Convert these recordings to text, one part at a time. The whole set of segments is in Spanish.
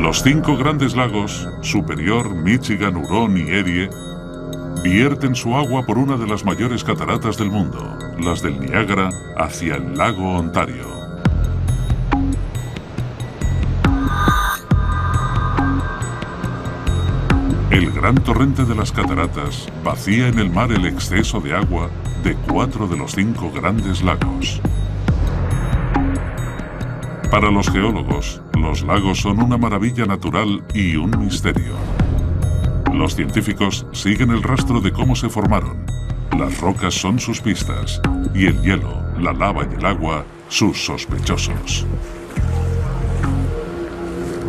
Los 5 grandes lagos, Superior, Michigan, Hurón y Erie, vierten su agua por una de las mayores cataratas del mundo, las del Niágara, hacia el lago Ontario. El gran torrente de las cataratas vacía en el mar el exceso de agua de 4 de los 5 grandes lagos. Para los geólogos, los lagos son una maravilla natural y un misterio. Los científicos siguen el rastro de cómo se formaron. Las rocas son sus pistas y el hielo, la lava y el agua sus sospechosos.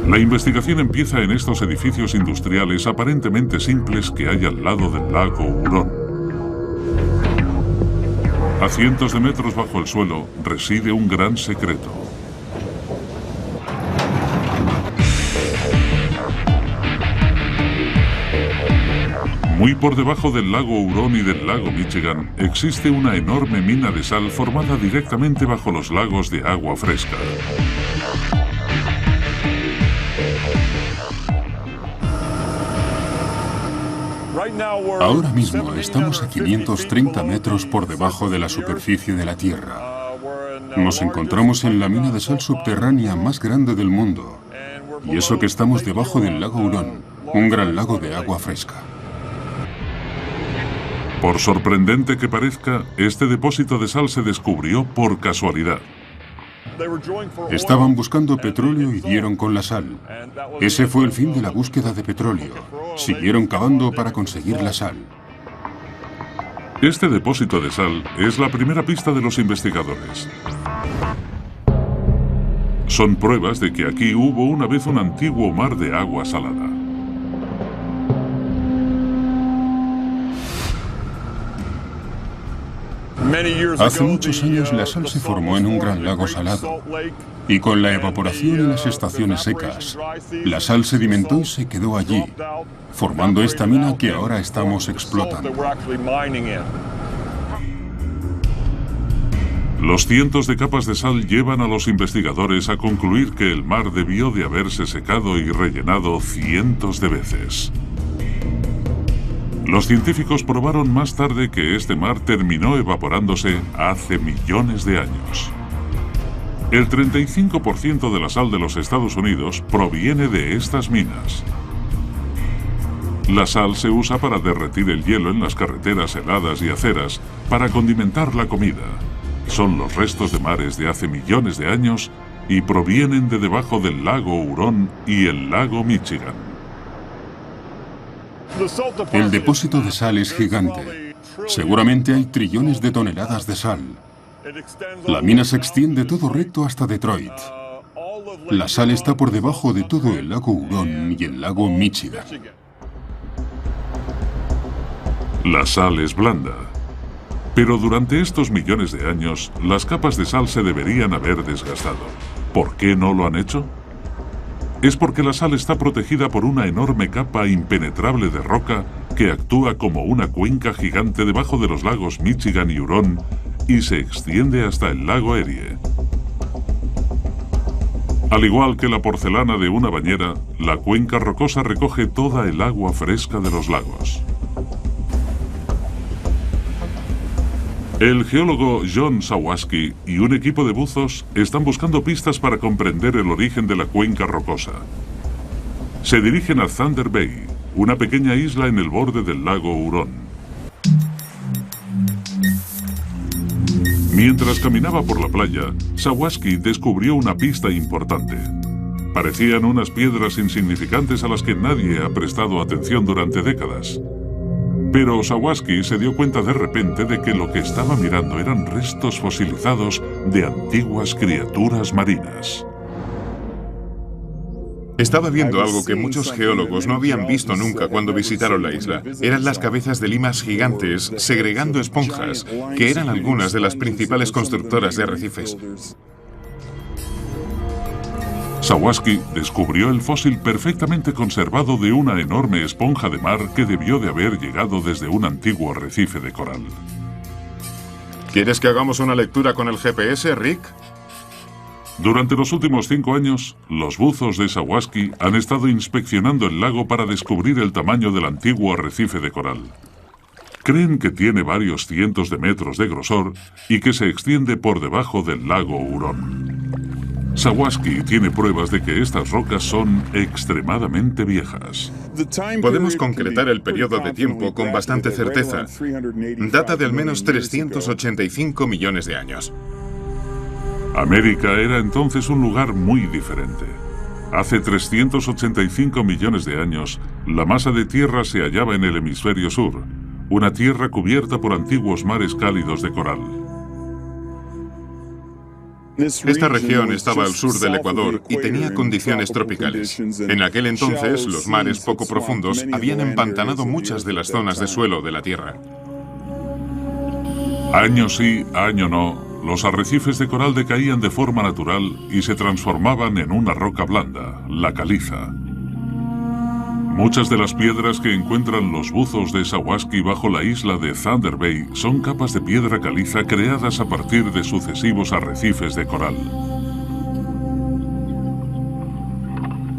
La investigación empieza en estos edificios industriales aparentemente simples que hay al lado del lago Hurón. A cientos de metros bajo el suelo reside un gran secreto. Muy por debajo del lago Hurón y del lago Michigan existe una enorme mina de sal formada directamente bajo los lagos de agua fresca. Ahora mismo estamos a 530 metros por debajo de la superficie de la Tierra. Nos encontramos en la mina de sal subterránea más grande del mundo. Y eso que estamos debajo del lago Hurón, un gran lago de agua fresca. Por sorprendente que parezca, este depósito de sal se descubrió por casualidad. Estaban buscando petróleo y dieron con la sal. Ese fue el fin de la búsqueda de petróleo. Siguieron cavando para conseguir la sal. Este depósito de sal es la primera pista de los investigadores. Son pruebas de que aquí hubo una vez un antiguo mar de agua salada. Hace muchos años la sal se formó en un gran lago salado y con la evaporación y las estaciones secas, la sal sedimentó y se quedó allí, formando esta mina que ahora estamos explotando. Los cientos de capas de sal llevan a los investigadores a concluir que el mar debió de haberse secado y rellenado cientos de veces. Los científicos probaron más tarde que este mar terminó evaporándose hace millones de años. El 35% de la sal de los Estados Unidos proviene de estas minas. La sal se usa para derretir el hielo en las carreteras heladas y aceras, para condimentar la comida. Son los restos de mares de hace millones de años y provienen de debajo del lago Hurón y el lago Michigan. El depósito de sal es gigante. Seguramente hay trillones de toneladas de sal. La mina se extiende todo recto hasta Detroit. La sal está por debajo de todo el lago Hurón y el lago Michigan. La sal es blanda. Pero durante estos millones de años, las capas de sal se deberían haber desgastado. ¿Por qué no lo han hecho? Es porque la sal está protegida por una enorme capa impenetrable de roca que actúa como una cuenca gigante debajo de los lagos Michigan y Hurón y se extiende hasta el lago Erie. Al igual que la porcelana de una bañera, la cuenca rocosa recoge toda el agua fresca de los lagos. El geólogo John Sawaski y un equipo de buzos están buscando pistas para comprender el origen de la cuenca rocosa. Se dirigen a Thunder Bay, una pequeña isla en el borde del lago Hurón. Mientras caminaba por la playa, Sawaski descubrió una pista importante. Parecían unas piedras insignificantes a las que nadie ha prestado atención durante décadas. Pero Sawaski se dio cuenta de repente de que lo que estaba mirando eran restos fosilizados de antiguas criaturas marinas. Estaba viendo algo que muchos geólogos no habían visto nunca cuando visitaron la isla. Eran las cabezas de limas gigantes segregando esponjas, que eran algunas de las principales constructoras de arrecifes. Sawaski descubrió el fósil perfectamente conservado de una enorme esponja de mar que debió de haber llegado desde un antiguo arrecife de coral. ¿Quieres que hagamos una lectura con el GPS, Rick? Durante los últimos 5 años, los buzos de Sawaski han estado inspeccionando el lago para descubrir el tamaño del antiguo arrecife de coral. Creen que tiene varios cientos de metros de grosor y que se extiende por debajo del lago Hurón. Sawaski tiene pruebas de que estas rocas son extremadamente viejas. Podemos concretar el periodo de tiempo con bastante certeza. Data de al menos 385 millones de años. América era entonces un lugar muy diferente. Hace 385 millones de años, la masa de tierra se hallaba en el hemisferio sur, una tierra cubierta por antiguos mares cálidos de coral. Esta región estaba al sur del Ecuador y tenía condiciones tropicales. En aquel entonces, los mares poco profundos habían empantanado muchas de las zonas de suelo de la Tierra. Año sí, año no, los arrecifes de coral decaían de forma natural y se transformaban en una roca blanda, la caliza. Muchas de las piedras que encuentran los buzos de Sawaski bajo la isla de Thunder Bay son capas de piedra caliza creadas a partir de sucesivos arrecifes de coral.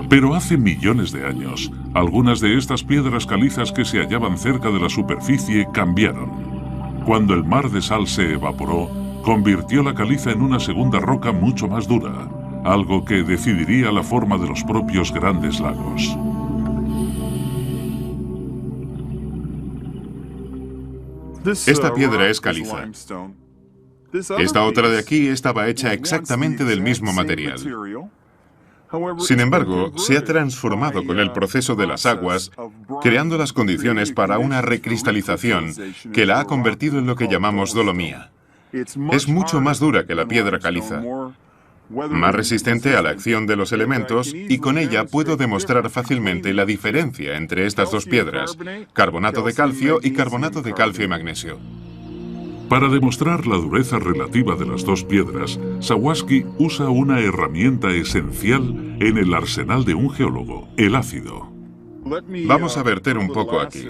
Pero hace millones de años, algunas de estas piedras calizas que se hallaban cerca de la superficie cambiaron. Cuando el mar de sal se evaporó, convirtió la caliza en una segunda roca mucho más dura, algo que decidiría la forma de los propios grandes lagos. Esta piedra es caliza. Esta otra de aquí estaba hecha exactamente del mismo material. Sin embargo, se ha transformado con el proceso de las aguas, creando las condiciones para una recristalización que la ha convertido en lo que llamamos dolomía. Es mucho más dura que la piedra caliza, más resistente a la acción de los elementos, y con ella puedo demostrar fácilmente la diferencia entre estas dos piedras, carbonato de calcio y carbonato de calcio y magnesio. Para demostrar la dureza relativa de las dos piedras, Sawaski usa una herramienta esencial en el arsenal de un geólogo, el ácido. Vamos a verter un poco aquí.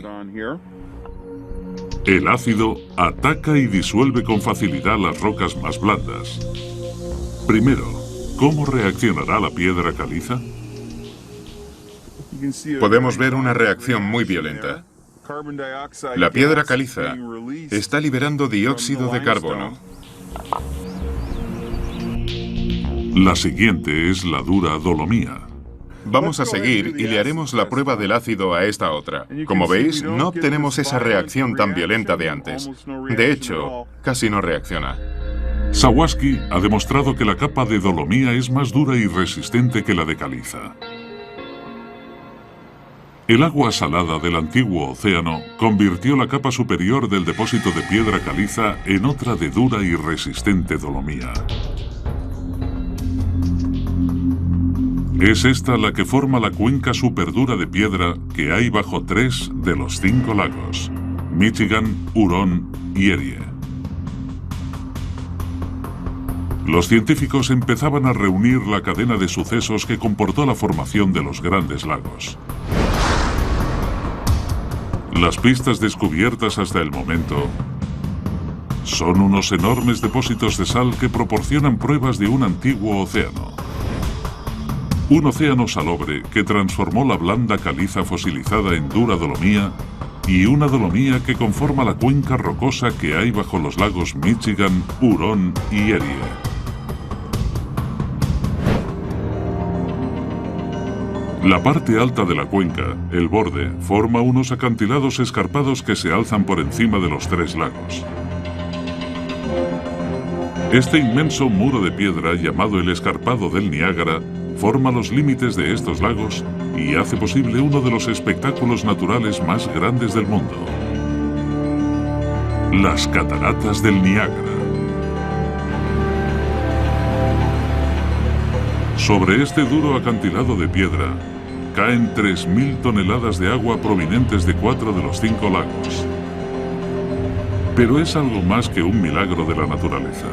El ácido ataca y disuelve con facilidad las rocas más blandas. Primero, ¿cómo reaccionará la piedra caliza? Podemos ver una reacción muy violenta. La piedra caliza está liberando dióxido de carbono. La siguiente es la dura dolomía. Vamos a seguir y le haremos la prueba del ácido a esta otra. Como veis, no obtenemos esa reacción tan violenta de antes. De hecho, casi no reacciona. Sawaski ha demostrado que la capa de dolomía es más dura y resistente que la de caliza. El agua salada del antiguo océano convirtió la capa superior del depósito de piedra caliza en otra de dura y resistente dolomía. Es esta la que forma la cuenca superdura de piedra que hay bajo 3 de los 5 lagos: Michigan, Hurón y Erie. Los científicos empezaban a reunir la cadena de sucesos que comportó la formación de los grandes lagos. Las pistas descubiertas hasta el momento son unos enormes depósitos de sal que proporcionan pruebas de un antiguo océano. Un océano salobre que transformó la blanda caliza fosilizada en dura dolomía, y una dolomía que conforma la cuenca rocosa que hay bajo los lagos Michigan, Hurón y Erie. La parte alta de la cuenca, el borde, forma unos acantilados escarpados que se alzan por encima de los 3 lagos. Este inmenso muro de piedra, llamado el Escarpado del Niágara, forma los límites de estos lagos y hace posible uno de los espectáculos naturales más grandes del mundo: las cataratas del Niágara. Sobre este duro acantilado de piedra caen 3.000 toneladas de agua provenientes de 4 de los 5 lagos. Pero es algo más que un milagro de la naturaleza.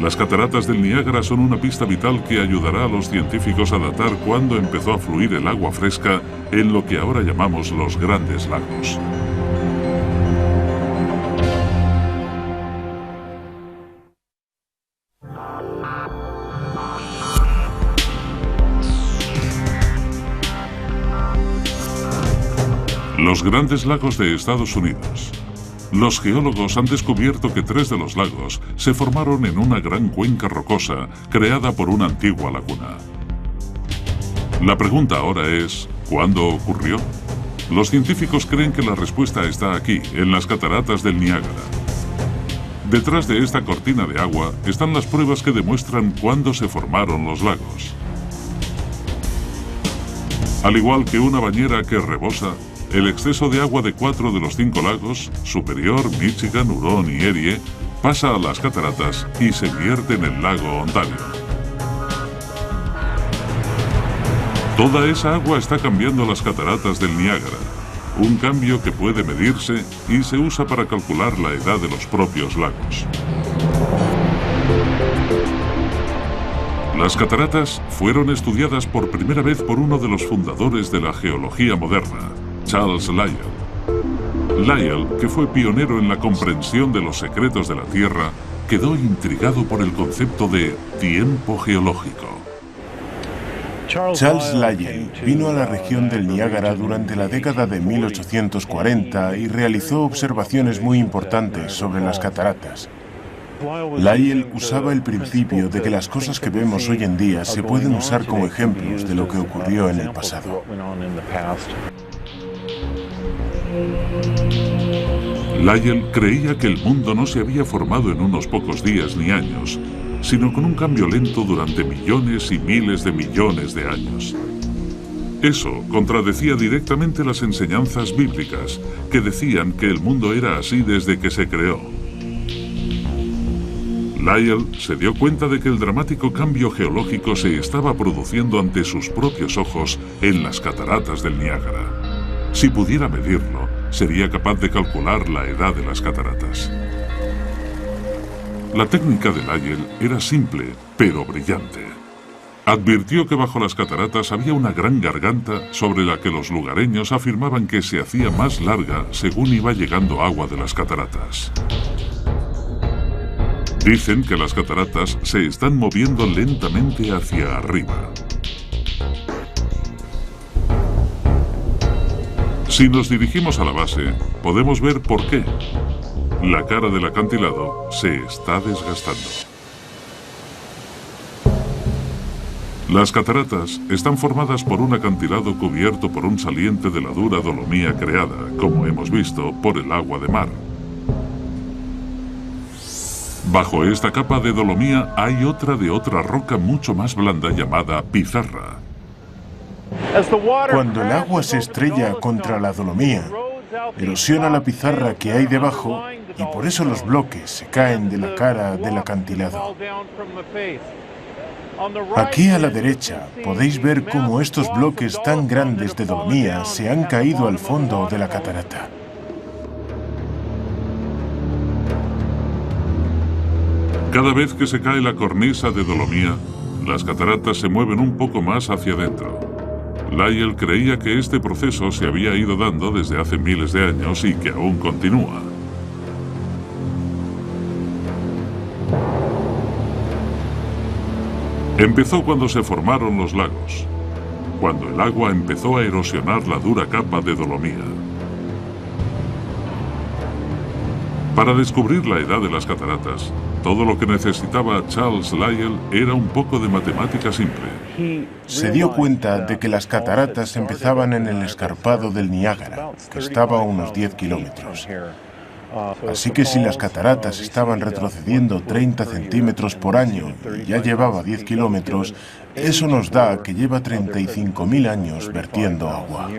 Las cataratas del Niágara son una pista vital que ayudará a los científicos a datar cuándo empezó a fluir el agua fresca en lo que ahora llamamos los grandes lagos. Los grandes lagos de Estados Unidos. Los geólogos han descubierto que 3 de los lagos se formaron en una gran cuenca rocosa creada por una antigua laguna. La pregunta ahora es, ¿cuándo ocurrió? Los científicos creen que la respuesta está aquí, en las cataratas del Niágara. Detrás de esta cortina de agua están las pruebas que demuestran cuándo se formaron los lagos. Al igual que una bañera que rebosa, el exceso de agua de 4 de los 5 lagos, Superior, Michigan, Huron y Erie, pasa a las cataratas y se vierte en el lago Ontario. Toda esa agua está cambiando las cataratas del Niágara, un cambio que puede medirse y se usa para calcular la edad de los propios lagos. Las cataratas fueron estudiadas por primera vez por uno de los fundadores de la geología moderna, Charles Lyell. Lyell, que fue pionero en la comprensión de los secretos de la Tierra, quedó intrigado por el concepto de tiempo geológico. Charles Lyell vino a la región del Niágara durante la década de 1840 y realizó observaciones muy importantes sobre las cataratas. Lyell usaba el principio de que las cosas que vemos hoy en día se pueden usar como ejemplos de lo que ocurrió en el pasado. Lyell creía que el mundo no se había formado en unos pocos días ni años, sino con un cambio lento durante millones y miles de millones de años. Eso contradecía directamente las enseñanzas bíblicas, que decían que el mundo era así desde que se creó. Lyell se dio cuenta de que el dramático cambio geológico se estaba produciendo ante sus propios ojos en las cataratas del Niágara. Si pudiera medirlo, sería capaz de calcular la edad de las cataratas. La técnica de Lyell era simple, pero brillante. Advirtió que bajo las cataratas había una gran garganta sobre la que los lugareños afirmaban que se hacía más larga según iba llegando agua de las cataratas. Dicen que las cataratas se están moviendo lentamente hacia arriba. Si nos dirigimos a la base, podemos ver por qué. La cara del acantilado se está desgastando. Las cataratas están formadas por un acantilado cubierto por un saliente de la dura dolomía creada, como hemos visto, por el agua de mar. Bajo esta capa de dolomía hay otra roca mucho más blanda llamada pizarra. Cuando el agua se estrella contra la dolomía, erosiona la pizarra que hay debajo y por eso los bloques se caen de la cara del acantilado. Aquí a la derecha podéis ver cómo estos bloques tan grandes de dolomía se han caído al fondo de la catarata. Cada vez que se cae la cornisa de dolomía, las cataratas se mueven un poco más hacia adentro. Lyell creía que este proceso se había ido dando desde hace miles de años y que aún continúa. Empezó cuando se formaron los lagos, cuando el agua empezó a erosionar la dura capa de dolomía. Para descubrir la edad de las cataratas, todo lo que necesitaba Charles Lyell era un poco de matemática simple. Se dio cuenta de que las cataratas empezaban en el escarpado del Niágara, que estaba a unos 10 kilómetros. Así que si las cataratas estaban retrocediendo 30 centímetros por año y ya llevaba 10 kilómetros, eso nos da que lleva 35.000 años vertiendo agua.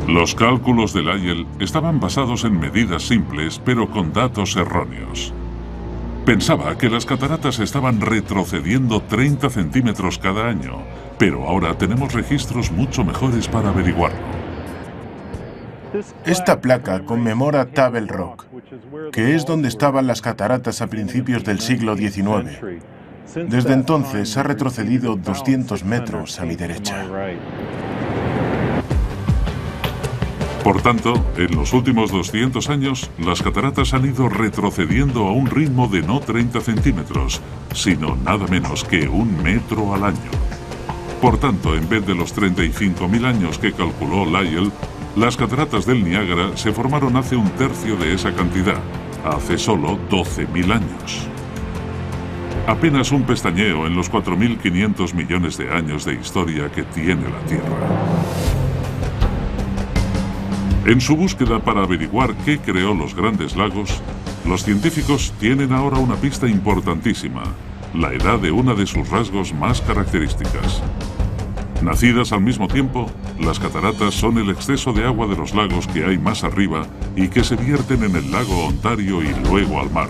Los cálculos de Lyell estaban basados en medidas simples, pero con datos erróneos. Pensaba que las cataratas estaban retrocediendo 30 centímetros cada año, pero ahora tenemos registros mucho mejores para averiguarlo. Esta placa conmemora Table Rock, que es donde estaban las cataratas a principios del siglo XIX. Desde entonces ha retrocedido 200 metros a mi derecha. Por tanto, en los últimos 200 años, las cataratas han ido retrocediendo a un ritmo de no 30 centímetros, sino nada menos que 1 metro al año. Por tanto, en vez de los 35.000 años que calculó Lyell, las cataratas del Niágara se formaron hace un tercio de esa cantidad, hace solo 12.000 años. Apenas un pestañeo en los 4.500 millones de años de historia que tiene la Tierra. En su búsqueda para averiguar qué creó los grandes lagos, los científicos tienen ahora una pista importantísima: la edad de una de sus rasgos más características. Nacidas al mismo tiempo, las cataratas son el exceso de agua de los lagos que hay más arriba y que se vierten en el lago Ontario y luego al mar.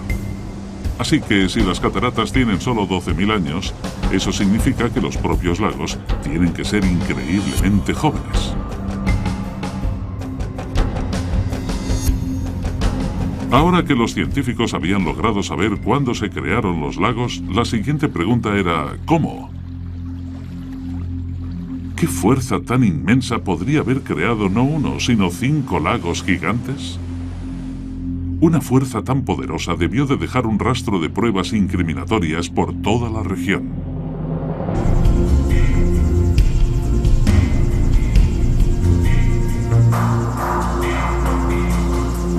Así que si las cataratas tienen solo 12.000 años, eso significa que los propios lagos tienen que ser increíblemente jóvenes. Ahora que los científicos habían logrado saber cuándo se crearon los lagos, la siguiente pregunta era ¿cómo? ¿Qué fuerza tan inmensa podría haber creado no uno, sino 5 lagos gigantes? Una fuerza tan poderosa debió de dejar un rastro de pruebas incriminatorias por toda la región.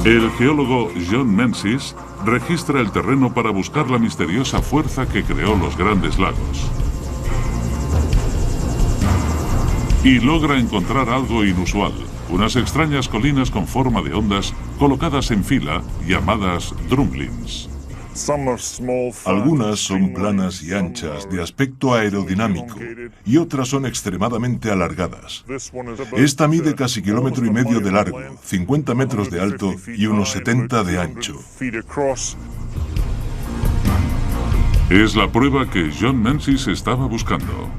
El geólogo John Menzies registra el terreno para buscar la misteriosa fuerza que creó los grandes lagos. Y logra encontrar algo inusual: unas extrañas colinas con forma de ondas colocadas en fila, llamadas drumlins. Algunas son planas y anchas de aspecto aerodinámico y otras son extremadamente alargadas. Esta mide casi 1,5 kilómetros de largo, 50 metros de alto y unos 70 de ancho. Es la prueba que John Menzies estaba buscando.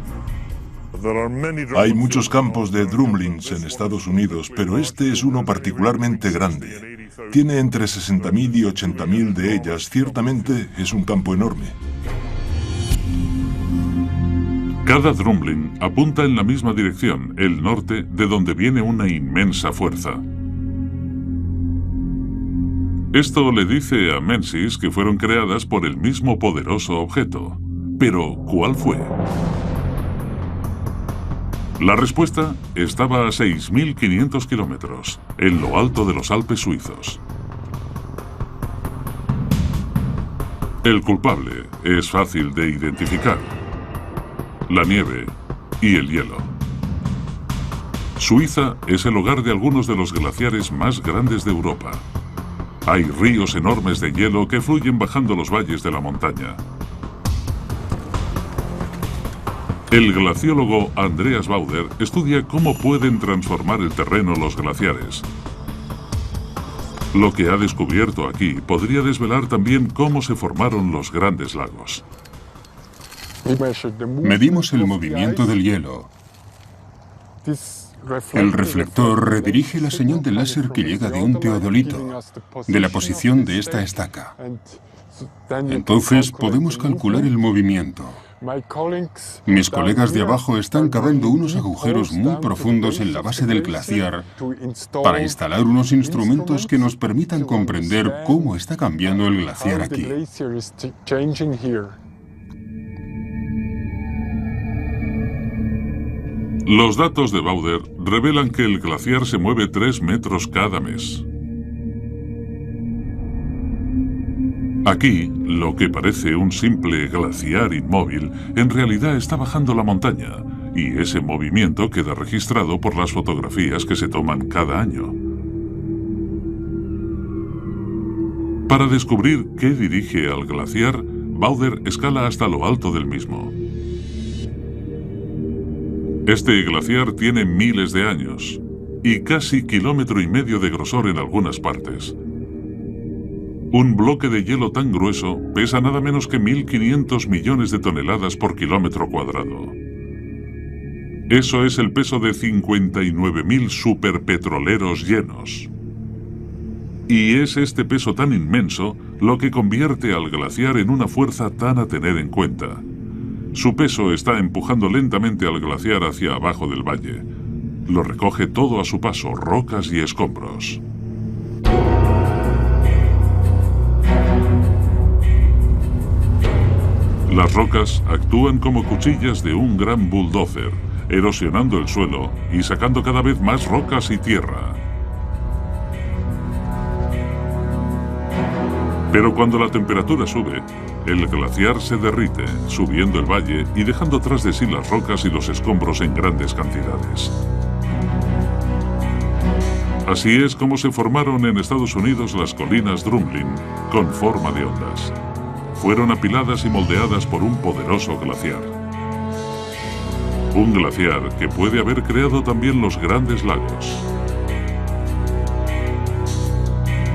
Hay muchos campos de drumlins en Estados Unidos, pero este es uno particularmente grande. Tiene entre 60.000 y 80.000 de ellas. Ciertamente es un campo enorme. Cada drumlin apunta en la misma dirección, el norte, de donde viene una inmensa fuerza. Esto le dice a Menzies que fueron creadas por el mismo poderoso objeto. Pero, ¿cuál fue? La respuesta estaba a 6.500 kilómetros, en lo alto de los Alpes suizos. El culpable es fácil de identificar: la nieve y el hielo. Suiza es el hogar de algunos de los glaciares más grandes de Europa. Hay ríos enormes de hielo que fluyen bajando los valles de la montaña. El glaciólogo Andreas Bauder estudia cómo pueden transformar el terreno los glaciares. Lo que ha descubierto aquí podría desvelar también cómo se formaron los grandes lagos. Medimos el movimiento del hielo. El reflector redirige la señal de láser que llega de un teodolito, de la posición de esta estaca. Entonces podemos calcular el movimiento. Mis colegas de abajo están cavando unos agujeros muy profundos en la base del glaciar para instalar unos instrumentos que nos permitan comprender cómo está cambiando el glaciar aquí. Los datos de Bauder revelan que el glaciar se mueve 3 metros cada mes. Aquí, lo que parece un simple glaciar inmóvil, en realidad está bajando la montaña, y ese movimiento queda registrado por las fotografías que se toman cada año. Para descubrir qué dirige al glaciar, Bauder escala hasta lo alto del mismo. Este glaciar tiene miles de años, y casi 1,5 kilómetros de grosor en algunas partes. Un bloque de hielo tan grueso pesa nada menos que 1.500 millones de toneladas por kilómetro cuadrado. Eso es el peso de 59.000 superpetroleros llenos. Y es este peso tan inmenso lo que convierte al glaciar en una fuerza tan a tener en cuenta. Su peso está empujando lentamente al glaciar hacia abajo del valle. Lo recoge todo a su paso, rocas y escombros. Las rocas actúan como cuchillas de un gran bulldozer, erosionando el suelo y sacando cada vez más rocas y tierra. Pero cuando la temperatura sube, el glaciar se derrite, subiendo el valle y dejando tras de sí las rocas y los escombros en grandes cantidades. Así es como se formaron en Estados Unidos las colinas Drumlin, con forma de ondas. Fueron apiladas y moldeadas por un poderoso glaciar. Un glaciar que puede haber creado también los grandes lagos.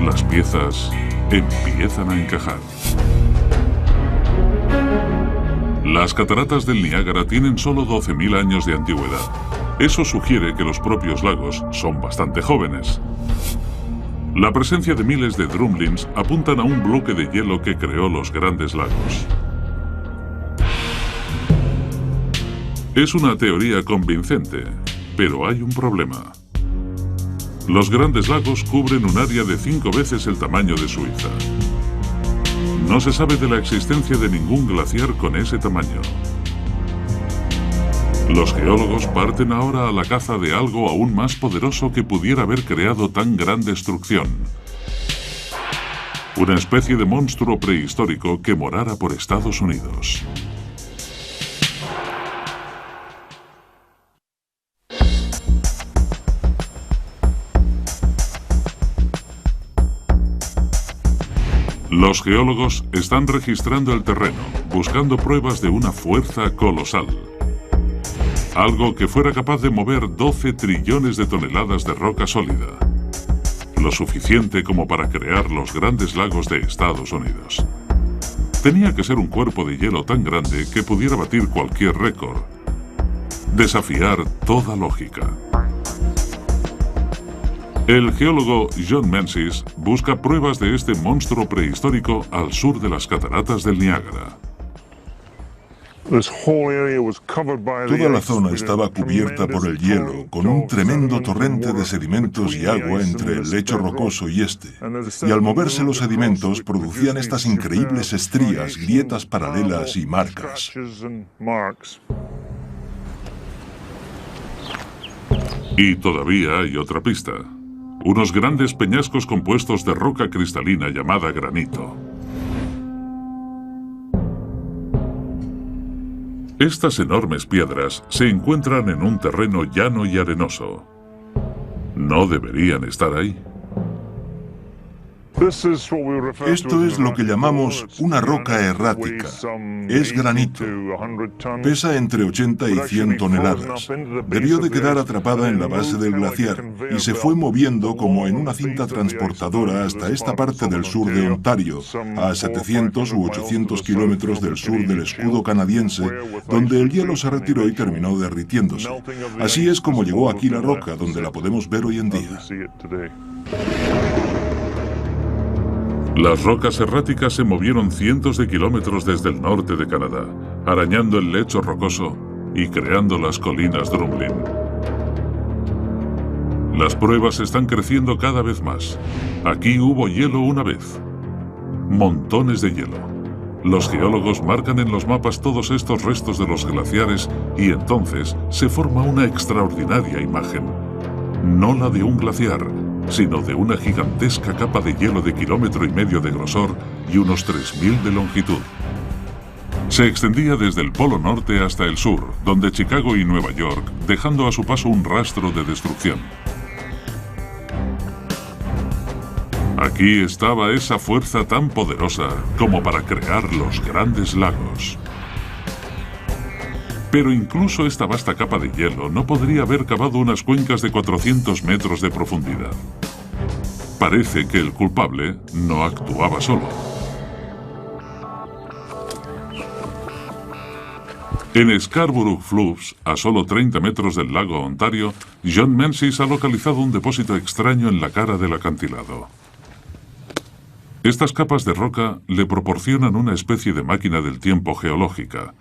Las piezas empiezan a encajar. Las cataratas del Niágara tienen solo 12.000 años de antigüedad. Eso sugiere que los propios lagos son bastante jóvenes. La presencia de miles de drumlins apuntan a un bloque de hielo que creó los grandes lagos. Es una teoría convincente, pero hay un problema. Los grandes lagos cubren un área de 5 veces el tamaño de Suiza. No se sabe de la existencia de ningún glaciar con ese tamaño. Los geólogos parten ahora a la caza de algo aún más poderoso que pudiera haber creado tan gran destrucción. Una especie de monstruo prehistórico que morara por Estados Unidos. Los geólogos están registrando el terreno, buscando pruebas de una fuerza colosal. Algo que fuera capaz de mover 12 trillones de toneladas de roca sólida. Lo suficiente como para crear los grandes lagos de Estados Unidos. Tenía que ser un cuerpo de hielo tan grande que pudiera batir cualquier récord. Desafiar toda lógica. El geólogo John Menzies busca pruebas de este monstruo prehistórico al sur de las cataratas del Niágara. Toda la zona estaba cubierta por el hielo, con un tremendo torrente de sedimentos y agua entre el lecho rocoso y este. Y al moverse los sedimentos producían estas increíbles estrías, grietas paralelas y marcas. Y todavía hay otra pista. Unos grandes peñascos compuestos de roca cristalina llamada granito. Estas enormes piedras se encuentran en un terreno llano y arenoso. ¿No deberían estar ahí? Esto es lo que llamamos una roca errática. Es granito. Pesa entre 80 y 100 toneladas. Debió de quedar atrapada en la base del glaciar y se fue moviendo como en una cinta transportadora hasta esta parte del sur de Ontario, a 700 u 800 kilómetros del sur del escudo canadiense, donde el hielo se retiró y terminó derritiéndose. Así es como llegó aquí la roca, donde la podemos ver hoy en día. Las rocas erráticas se movieron cientos de kilómetros desde el norte de Canadá, arañando el lecho rocoso y creando las colinas Drumlin. Las pruebas están creciendo cada vez más. Aquí hubo hielo una vez. Montones de hielo. Los geólogos marcan en los mapas todos estos restos de los glaciares y entonces se forma una extraordinaria imagen. No la de un glaciar, sino de una gigantesca capa de hielo de 1,5 kilómetros de grosor y unos 3.000 de longitud. Se extendía desde el Polo Norte hasta el sur, donde Chicago y Nueva York, dejando a su paso un rastro de destrucción. Aquí estaba esa fuerza tan poderosa como para crear los grandes lagos. Pero incluso esta vasta capa de hielo no podría haber cavado unas cuencas de 400 metros de profundidad. Parece que el culpable no actuaba solo. En Scarborough Floods, a solo 30 metros del lago Ontario, John Menzies ha localizado un depósito extraño en la cara del acantilado. Estas capas de roca le proporcionan una especie de máquina del tiempo geológica.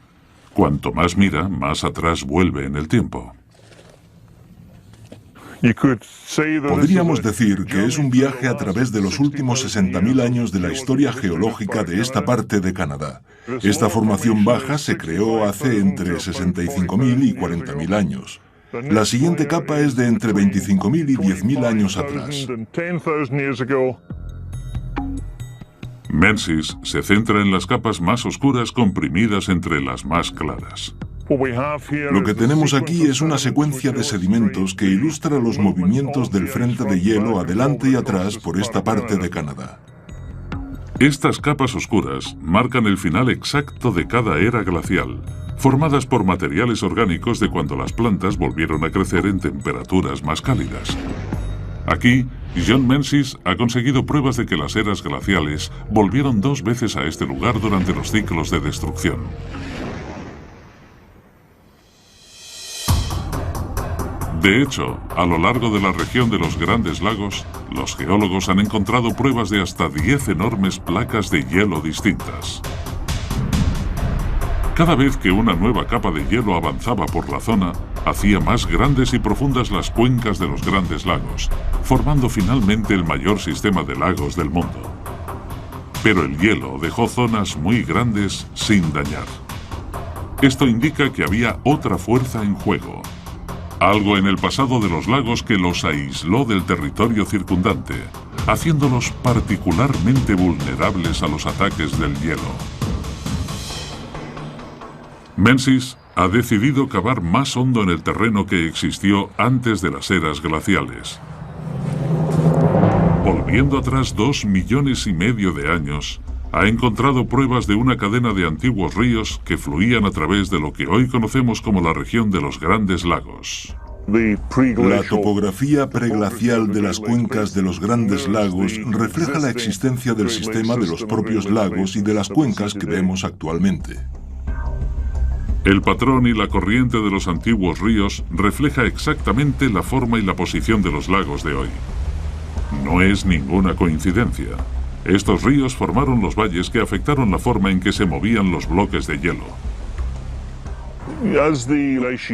Cuanto más mira, más atrás vuelve en el tiempo. Podríamos decir que es un viaje a través de los últimos 60.000 años de la historia geológica de esta parte de Canadá. Esta formación baja se creó hace entre 65.000 y 40.000 años. La siguiente capa es de entre 25.000 y 10.000 años atrás. Menzies se centra en las capas más oscuras comprimidas entre las más claras. Lo que tenemos aquí es una secuencia de sedimentos que ilustra los movimientos del frente de hielo adelante y atrás por esta parte de Canadá. Estas capas oscuras marcan el final exacto de cada era glacial, formadas por materiales orgánicos de cuando las plantas volvieron a crecer en temperaturas más cálidas. Aquí, John Menzies ha conseguido pruebas de que las eras glaciales volvieron 2 veces a este lugar durante los ciclos de destrucción. De hecho, a lo largo de la región de los Grandes Lagos, los geólogos han encontrado pruebas de hasta 10 enormes placas de hielo distintas. Cada vez que una nueva capa de hielo avanzaba por la zona, hacía más grandes y profundas las cuencas de los Grandes Lagos, formando finalmente el mayor sistema de lagos del mundo. Pero el hielo dejó zonas muy grandes sin dañar. Esto indica que había otra fuerza en juego. Algo en el pasado de los lagos que los aisló del territorio circundante, haciéndolos particularmente vulnerables a los ataques del hielo. Menzies ha decidido cavar más hondo en el terreno que existió antes de las eras glaciales. Volviendo atrás 2,5 millones de años, ha encontrado pruebas de una cadena de antiguos ríos que fluían a través de lo que hoy conocemos como la región de los Grandes Lagos. La topografía preglacial de las cuencas de los Grandes Lagos refleja la existencia del sistema de los propios lagos y de las cuencas que vemos actualmente. El patrón y la corriente de los antiguos ríos refleja exactamente la forma y la posición de los lagos de hoy. No es ninguna coincidencia. Estos ríos formaron los valles que afectaron la forma en que se movían los bloques de hielo.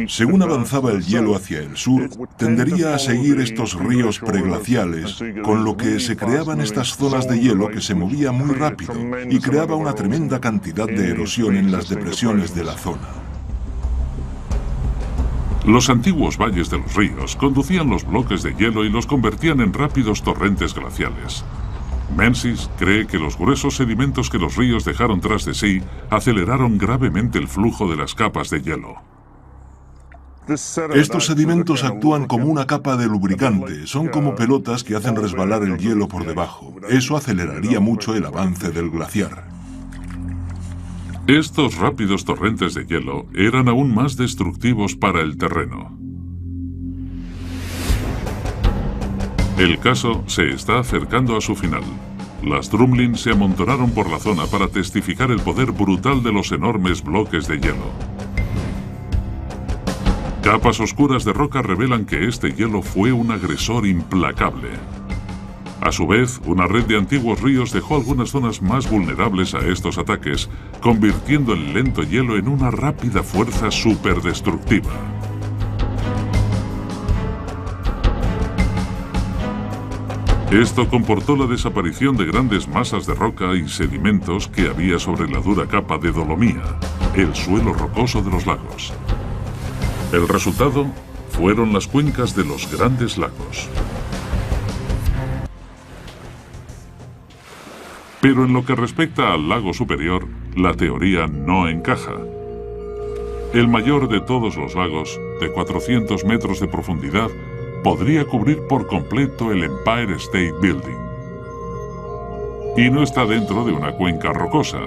Según avanzaba el hielo hacia el sur, tendería a seguir estos ríos preglaciales, con lo que se creaban estas zonas de hielo que se movía muy rápido y creaba una tremenda cantidad de erosión en las depresiones de la zona. Los antiguos valles de los ríos conducían los bloques de hielo y los convertían en rápidos torrentes glaciales. Menzies cree que los gruesos sedimentos que los ríos dejaron tras de sí aceleraron gravemente el flujo de las capas de hielo. Estos sedimentos actúan como una capa de lubricante, son como pelotas que hacen resbalar el hielo por debajo. Eso aceleraría mucho el avance del glaciar. Estos rápidos torrentes de hielo eran aún más destructivos para el terreno. El caso se está acercando a su final. Las Drumlin se amontonaron por la zona para testificar el poder brutal de los enormes bloques de hielo. Capas oscuras de roca revelan que este hielo fue un agresor implacable. A su vez, una red de antiguos ríos dejó algunas zonas más vulnerables a estos ataques, convirtiendo el lento hielo en una rápida fuerza superdestructiva. Esto comportó la desaparición de grandes masas de roca y sedimentos que había sobre la dura capa de dolomía, el suelo rocoso de los lagos. El resultado fueron las cuencas de los Grandes Lagos. Pero en lo que respecta al lago superior, la teoría no encaja. El mayor de todos los lagos, de 400 metros de profundidad, podría cubrir por completo el Empire State Building. Y no está dentro de una cuenca rocosa.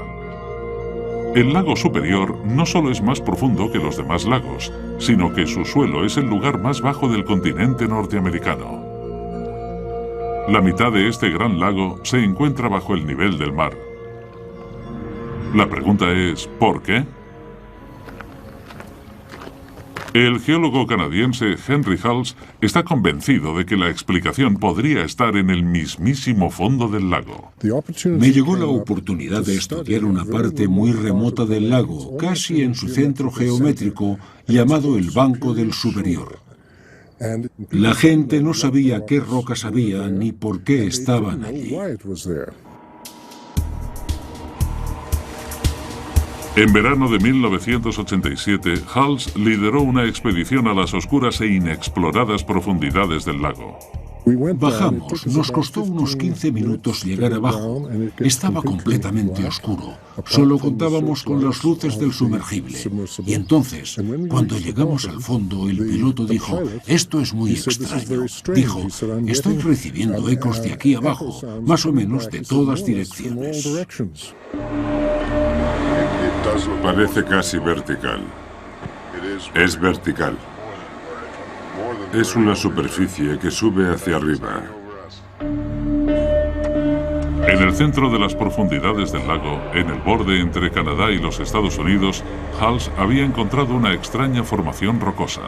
El lago superior no solo es más profundo que los demás lagos, sino que su suelo es el lugar más bajo del continente norteamericano. La mitad de este gran lago se encuentra bajo el nivel del mar. La pregunta es, ¿por qué? El geólogo canadiense Henry Hals está convencido de que la explicación podría estar en el mismísimo fondo del lago. Me llegó la oportunidad de estudiar una parte muy remota del lago, casi en su centro geométrico, llamado el Banco del Superior. La gente no sabía qué rocas había ni por qué estaban allí. En verano de 1987, Hals lideró una expedición a las oscuras e inexploradas profundidades del lago. Bajamos, nos costó unos 15 minutos llegar abajo. Estaba completamente oscuro. Solo contábamos con las luces del sumergible. Y entonces, cuando llegamos al fondo, el piloto dijo, esto es muy extraño. Dijo, estoy recibiendo ecos de aquí abajo, más o menos de todas direcciones. Parece casi vertical. Es vertical. Es una superficie que sube hacia arriba. En el centro de las profundidades del lago, en el borde entre Canadá y los Estados Unidos, Hals había encontrado una extraña formación rocosa.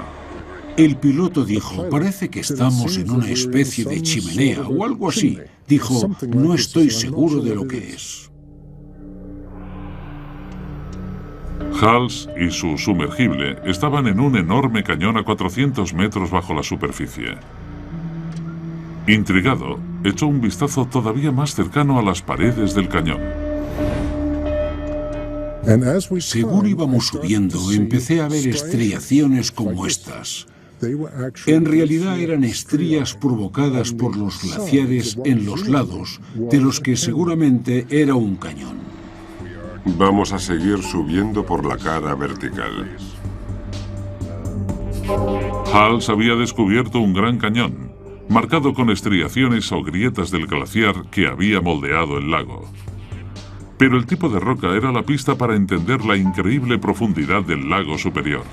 El piloto dijo, parece que estamos en una especie de chimenea o algo así. Dijo, no estoy seguro de lo que es. Hals y su sumergible estaban en un enorme cañón a 400 metros bajo la superficie. Intrigado, echó un vistazo todavía más cercano a las paredes del cañón. Según íbamos subiendo, empecé a ver estriaciones como estas. En realidad eran estrías provocadas por los glaciares en los lados, de los que seguramente era un cañón. Vamos a seguir subiendo por la cara vertical. Hals había descubierto un gran cañón, marcado con estriaciones o grietas del glaciar que había moldeado el lago. Pero el tipo de roca era la pista para entender la increíble profundidad del lago superior.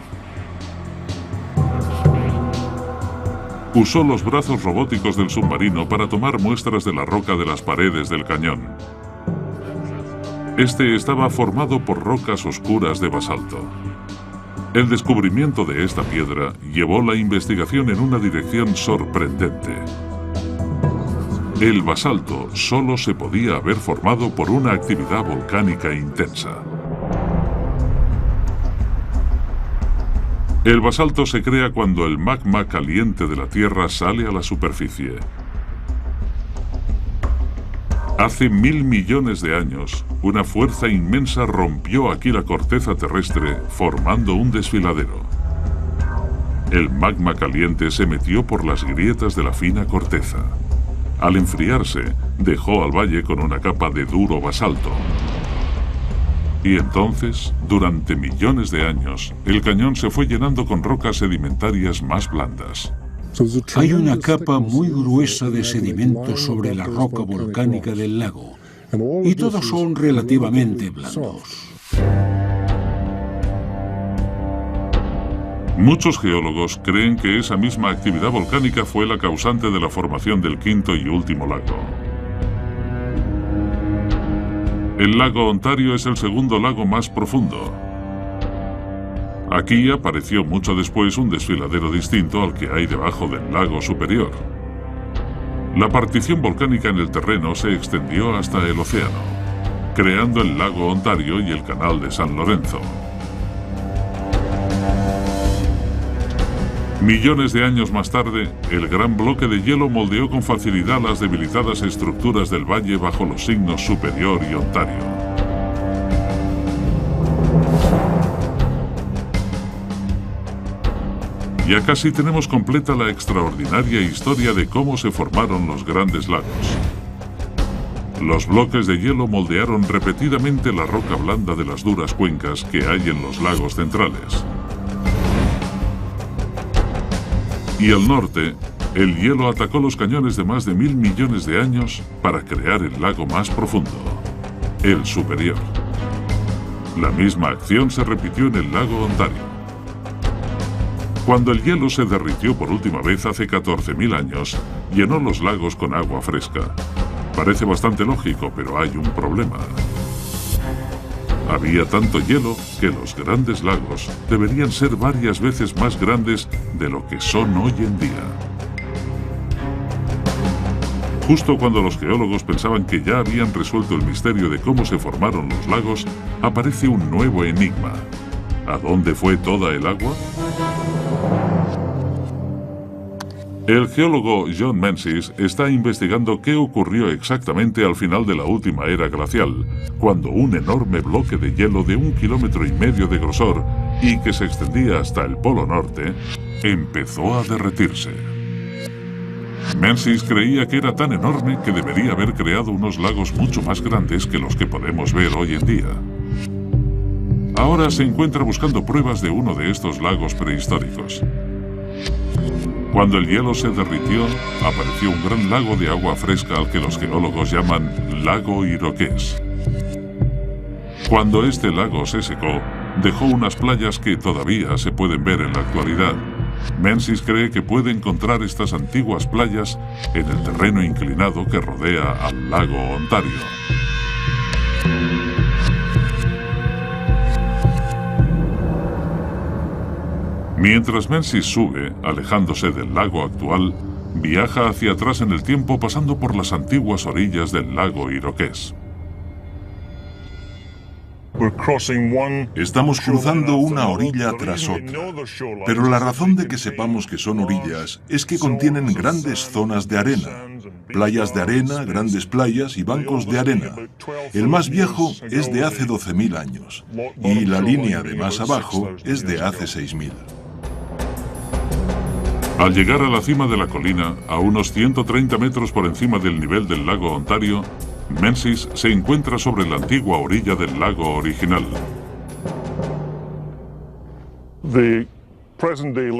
Usó los brazos robóticos del submarino para tomar muestras de la roca de las paredes del cañón. Este estaba formado por rocas oscuras de basalto. El descubrimiento de esta piedra llevó la investigación en una dirección sorprendente. El basalto solo se podía haber formado por una actividad volcánica intensa. El basalto se crea cuando el magma caliente de la Tierra sale a la superficie. Hace 1000 millones de años, una fuerza inmensa rompió aquí la corteza terrestre, formando un desfiladero. El magma caliente se metió por las grietas de la fina corteza. Al enfriarse, dejó al valle con una capa de duro basalto. Y entonces, durante millones de años, el cañón se fue llenando con rocas sedimentarias más blandas. Hay una capa muy gruesa de sedimentos sobre la roca volcánica del lago, y todos son relativamente blandos. Muchos geólogos creen que esa misma actividad volcánica fue la causante de la formación del quinto y último lago. El lago Ontario es el segundo lago más profundo. Aquí apareció mucho después un desfiladero distinto al que hay debajo del lago superior. La partición volcánica en el terreno se extendió hasta el océano, creando el lago Ontario y el canal de San Lorenzo. Millones de años más tarde, el gran bloque de hielo moldeó con facilidad las debilitadas estructuras del valle bajo los signos Superior y Ontario. Y acá sí tenemos completa la extraordinaria historia de cómo se formaron los grandes lagos. Los bloques de hielo moldearon repetidamente la roca blanda de las duras cuencas que hay en los lagos centrales. Y al norte, el hielo atacó los cañones de más de 1000 millones de años para crear el lago más profundo, el Superior. La misma acción se repitió en el lago Ontario. Cuando el hielo se derritió por última vez hace 14.000 años, llenó los lagos con agua fresca. Parece bastante lógico, pero hay un problema. Había tanto hielo que los grandes lagos deberían ser varias veces más grandes de lo que son hoy en día. Justo cuando los geólogos pensaban que ya habían resuelto el misterio de cómo se formaron los lagos, aparece un nuevo enigma. ¿A dónde fue toda el agua? El geólogo John Menzies está investigando qué ocurrió exactamente al final de la última era glacial, cuando un enorme bloque de hielo de 1,5 kilómetros de grosor y que se extendía hasta el Polo Norte, empezó a derretirse. Menzies creía que era tan enorme que debería haber creado unos lagos mucho más grandes que los que podemos ver hoy en día. Ahora se encuentra buscando pruebas de uno de estos lagos prehistóricos. Cuando el hielo se derritió, apareció un gran lago de agua fresca al que los geólogos llaman Lago Iroqués. Cuando este lago se secó, dejó unas playas que todavía se pueden ver en la actualidad. Menzies cree que puede encontrar estas antiguas playas en el terreno inclinado que rodea al lago Ontario. Mientras Menzies sube, alejándose del lago actual, viaja hacia atrás en el tiempo pasando por las antiguas orillas del lago Iroqués. Estamos cruzando una orilla tras otra, pero la razón de que sepamos que son orillas es que contienen grandes zonas de arena, playas de arena, grandes playas y bancos de arena. El más viejo es de hace 12.000 años y la línea de más abajo es de hace 6.000. Al llegar a la cima de la colina, a unos 130 metros por encima del nivel del lago Ontario, Menzies se encuentra sobre la antigua orilla del lago original.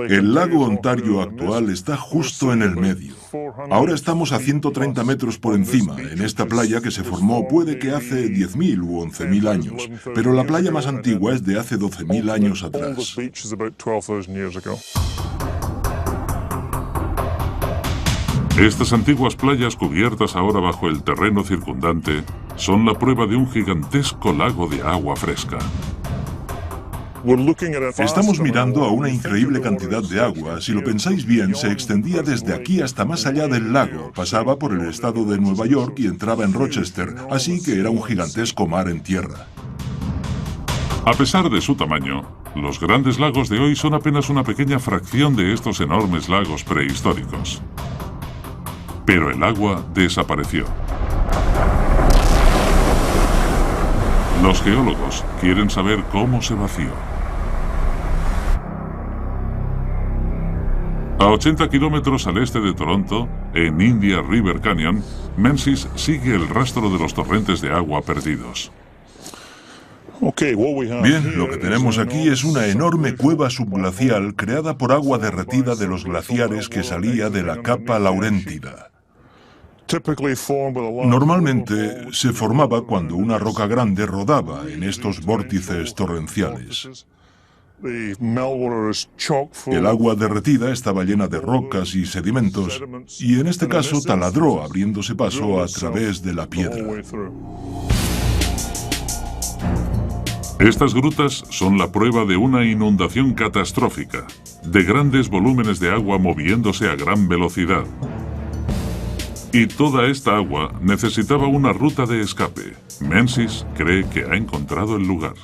El lago Ontario actual está justo en el medio. Ahora estamos a 130 metros por encima, en esta playa que se formó puede que hace 10.000 u 11.000 años, pero la playa más antigua es de hace 12.000 años atrás. Estas antiguas playas cubiertas ahora bajo el terreno circundante son la prueba de un gigantesco lago de agua fresca. Estamos mirando a una increíble cantidad de agua. Si lo pensáis bien, se extendía desde aquí hasta más allá del lago, pasaba por el estado de Nueva York y entraba en Rochester, así que era un gigantesco mar en tierra. A pesar de su tamaño, los grandes lagos de hoy son apenas una pequeña fracción de estos enormes lagos prehistóricos. Pero el agua desapareció. Los geólogos quieren saber cómo se vació. A 80 kilómetros al este de Toronto, en India River Canyon, Menzies sigue el rastro de los torrentes de agua perdidos. Bien, lo que tenemos aquí es una enorme cueva subglacial creada por agua derretida de los glaciares que salía de la capa lauréntida. Normalmente se formaba cuando una roca grande rodaba en estos vórtices torrenciales. El agua derretida estaba llena de rocas y sedimentos, y en este caso taladró abriéndose paso a través de la piedra. Estas grutas son la prueba de una inundación catastrófica, de grandes volúmenes de agua moviéndose a gran velocidad. Y toda esta agua necesitaba una ruta de escape. Menzies cree que ha encontrado el lugar.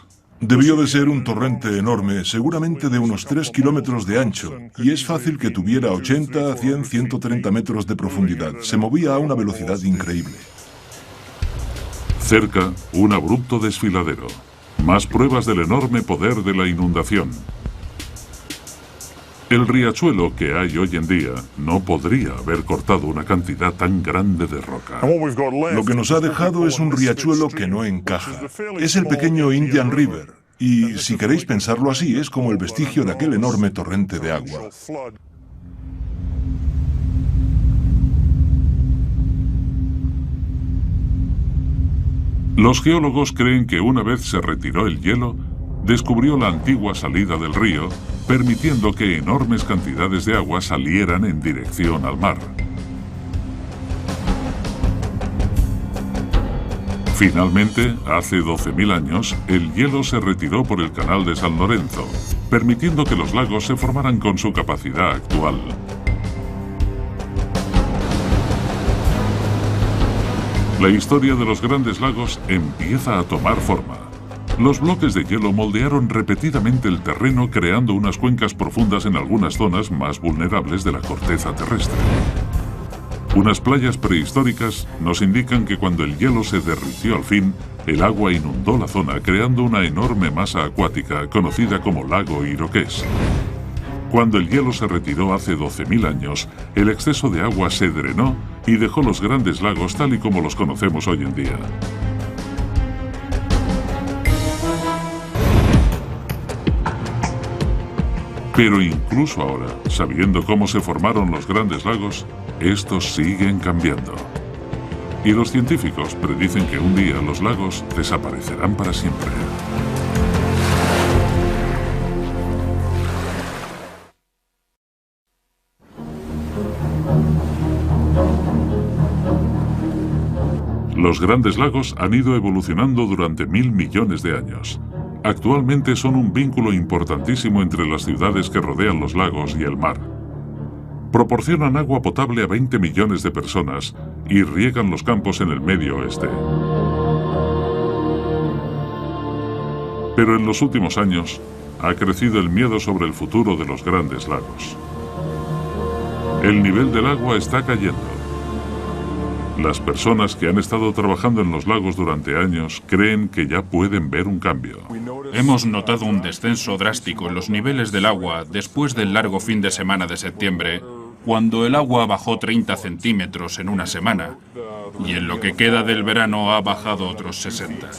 Debió de ser un torrente enorme, seguramente de unos 3 kilómetros de ancho, y es fácil que tuviera 80, 100, 130 metros de profundidad. Se movía a una velocidad increíble. Cerca, un abrupto desfiladero. Más pruebas del enorme poder de la inundación. El riachuelo que hay hoy en día no podría haber cortado una cantidad tan grande de roca. Lo que nos ha dejado es un riachuelo que no encaja. Es el pequeño Indian River, y si queréis pensarlo así, es como el vestigio de aquel enorme torrente de agua. Los geólogos creen que una vez se retiró el hielo, descubrió la antigua salida del río, permitiendo que enormes cantidades de agua salieran en dirección al mar. Finalmente, hace 12.000 años, el hielo se retiró por el canal de San Lorenzo, permitiendo que los lagos se formaran con su capacidad actual. La historia de los grandes lagos empieza a tomar forma. Los bloques de hielo moldearon repetidamente el terreno, creando unas cuencas profundas en algunas zonas más vulnerables de la corteza terrestre. Unas playas prehistóricas nos indican que cuando el hielo se derritió al fin, el agua inundó la zona, creando una enorme masa acuática conocida como lago Iroqués. Cuando el hielo se retiró hace 12.000 años, el exceso de agua se drenó y dejó los grandes lagos tal y como los conocemos hoy en día. Pero incluso ahora, sabiendo cómo se formaron los grandes lagos, estos siguen cambiando. Y los científicos predicen que un día los lagos desaparecerán para siempre. Los grandes lagos han ido evolucionando durante 1000 millones de años. Actualmente son un vínculo importantísimo entre las ciudades que rodean los lagos y el mar. Proporcionan agua potable a 20 millones de personas y riegan los campos en el Medio Oeste. Pero en los últimos años ha crecido el miedo sobre el futuro de los grandes lagos. El nivel del agua está cayendo. Las personas que han estado trabajando en los lagos durante años creen que ya pueden ver un cambio. Hemos notado un descenso drástico en los niveles del agua después del largo fin de semana de septiembre, cuando el agua bajó 30 centímetros en una semana, y en lo que queda del verano ha bajado otros 60.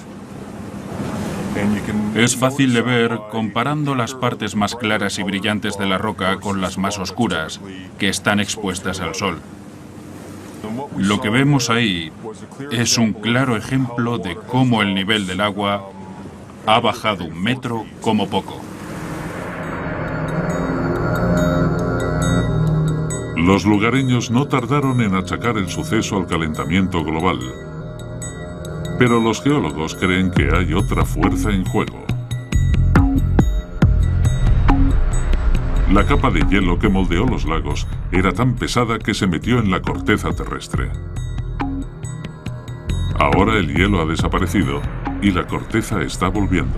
Es fácil de ver comparando las partes más claras y brillantes de la roca con las más oscuras, que están expuestas al sol. Lo que vemos ahí es un claro ejemplo de cómo el nivel del agua ha bajado 1 metro como poco. Los lugareños no tardaron en achacar el suceso al calentamiento global, pero los geólogos creen que hay otra fuerza en juego. La capa de hielo que moldeó los lagos era tan pesada que se metió en la corteza terrestre. Ahora el hielo ha desaparecido y la corteza está volviendo.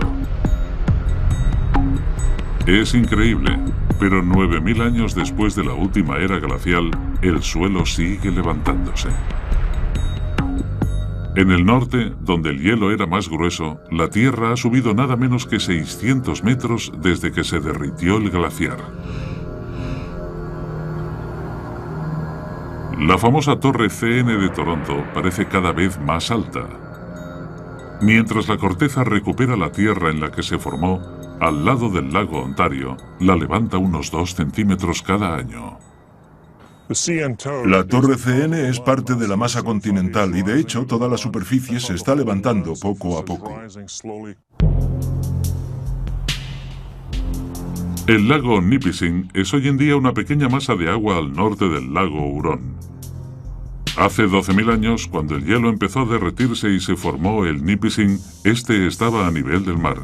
Es increíble, pero 9000 años después de la última era glacial, el suelo sigue levantándose. En el norte, donde el hielo era más grueso, la Tierra ha subido nada menos que 600 metros desde que se derritió el glaciar. La famosa Torre CN de Toronto parece cada vez más alta. Mientras la corteza recupera la tierra en la que se formó, al lado del lago Ontario, la levanta unos 2 centímetros cada año. La Torre CN es parte de la masa continental y de hecho toda la superficie se está levantando poco a poco. El lago Nipissing es hoy en día una pequeña masa de agua al norte del lago Hurón. Hace 12.000 años, cuando el hielo empezó a derretirse y se formó el Nipissing, este estaba a nivel del mar.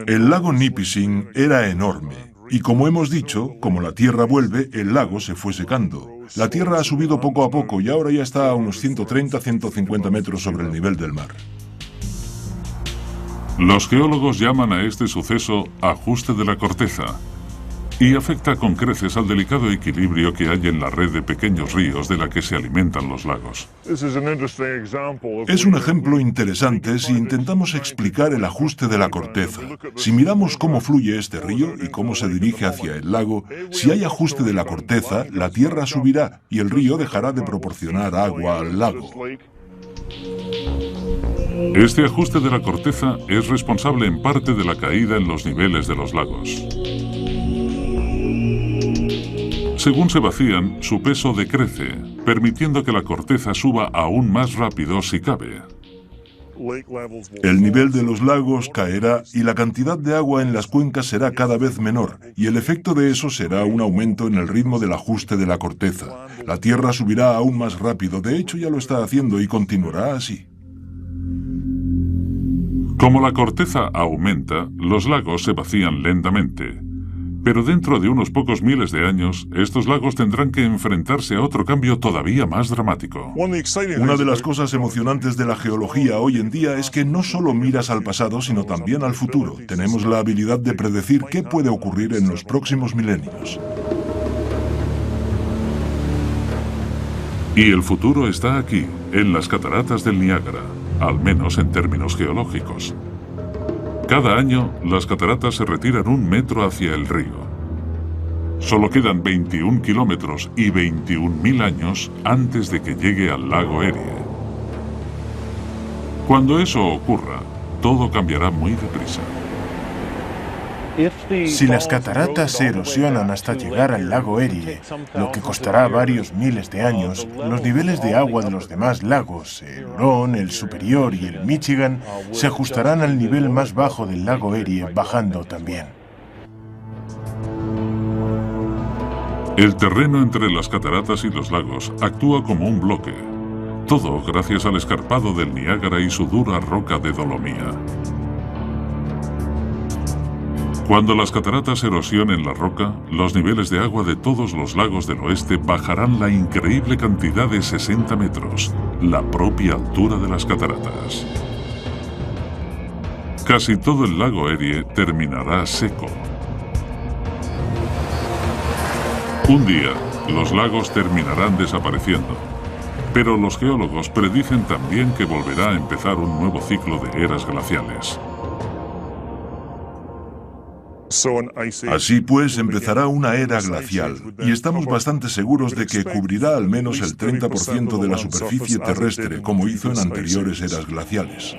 El lago Nipissing era enorme. Y como hemos dicho, como la Tierra vuelve, el lago se fue secando. La Tierra ha subido poco a poco y ahora ya está a unos 130-150 metros sobre el nivel del mar. Los geólogos llaman a este suceso ajuste de la corteza y afecta con creces al delicado equilibrio que hay en la red de pequeños ríos de la que se alimentan los lagos. Es un ejemplo interesante si intentamos explicar el ajuste de la corteza. Si miramos cómo fluye este río y cómo se dirige hacia el lago, si hay ajuste de la corteza, la tierra subirá y el río dejará de proporcionar agua al lago. Este ajuste de la corteza es responsable en parte de la caída en los niveles de los lagos. Según se vacían, su peso decrece, permitiendo que la corteza suba aún más rápido si cabe. El nivel de los lagos caerá y la cantidad de agua en las cuencas será cada vez menor, y el efecto de eso será un aumento en el ritmo del ajuste de la corteza. La tierra subirá aún más rápido, de hecho ya lo está haciendo y continuará así. Como la corteza aumenta, los lagos se vacían lentamente. Pero dentro de unos pocos miles de años, estos lagos tendrán que enfrentarse a otro cambio todavía más dramático. Una de las cosas emocionantes de la geología hoy en día es que no solo miras al pasado, sino también al futuro. Tenemos la habilidad de predecir qué puede ocurrir en los próximos milenios. Y el futuro está aquí, en las cataratas del Niágara, al menos en términos geológicos. Cada año, las cataratas se retiran 1 metro hacia el río. Solo quedan 21 kilómetros y 21.000 años antes de que llegue al lago Erie. Cuando eso ocurra, todo cambiará muy deprisa. Si las cataratas se erosionan hasta llegar al lago Erie, lo que costará varios miles de años, los niveles de agua de los demás lagos, el Hurón, el Superior y el Michigan, se ajustarán al nivel más bajo del lago Erie, bajando también. El terreno entre las cataratas y los lagos actúa como un bloque. Todo gracias al escarpado del Niágara y su dura roca de dolomía. Cuando las cataratas erosionen la roca, los niveles de agua de todos los lagos del oeste bajarán la increíble cantidad de 60 metros, la propia altura de las cataratas. Casi todo el lago Erie terminará seco. Un día, los lagos terminarán desapareciendo, pero los geólogos predicen también que volverá a empezar un nuevo ciclo de eras glaciales. Así pues, empezará una era glacial, y estamos bastante seguros de que cubrirá al menos el 30% de la superficie terrestre, como hizo en anteriores eras glaciales.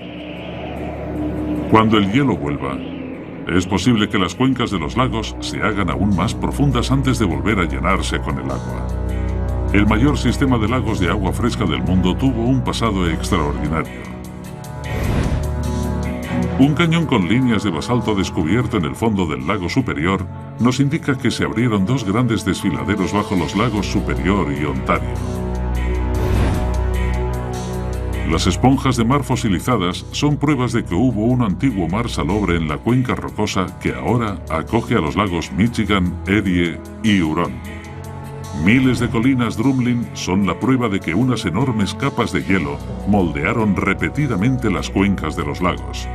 Cuando el hielo vuelva, es posible que las cuencas de los lagos se hagan aún más profundas antes de volver a llenarse con el agua. El mayor sistema de lagos de agua fresca del mundo tuvo un pasado extraordinario. Un cañón con líneas de basalto descubierto en el fondo del lago Superior nos indica que se abrieron 2 grandes desfiladeros bajo los lagos Superior y Ontario. Las esponjas de mar fosilizadas son pruebas de que hubo un antiguo mar salobre en la cuenca rocosa que ahora acoge a los lagos Michigan, Erie y Hurón. Miles de colinas Drumlin son la prueba de que unas enormes capas de hielo moldearon repetidamente las cuencas de los lagos.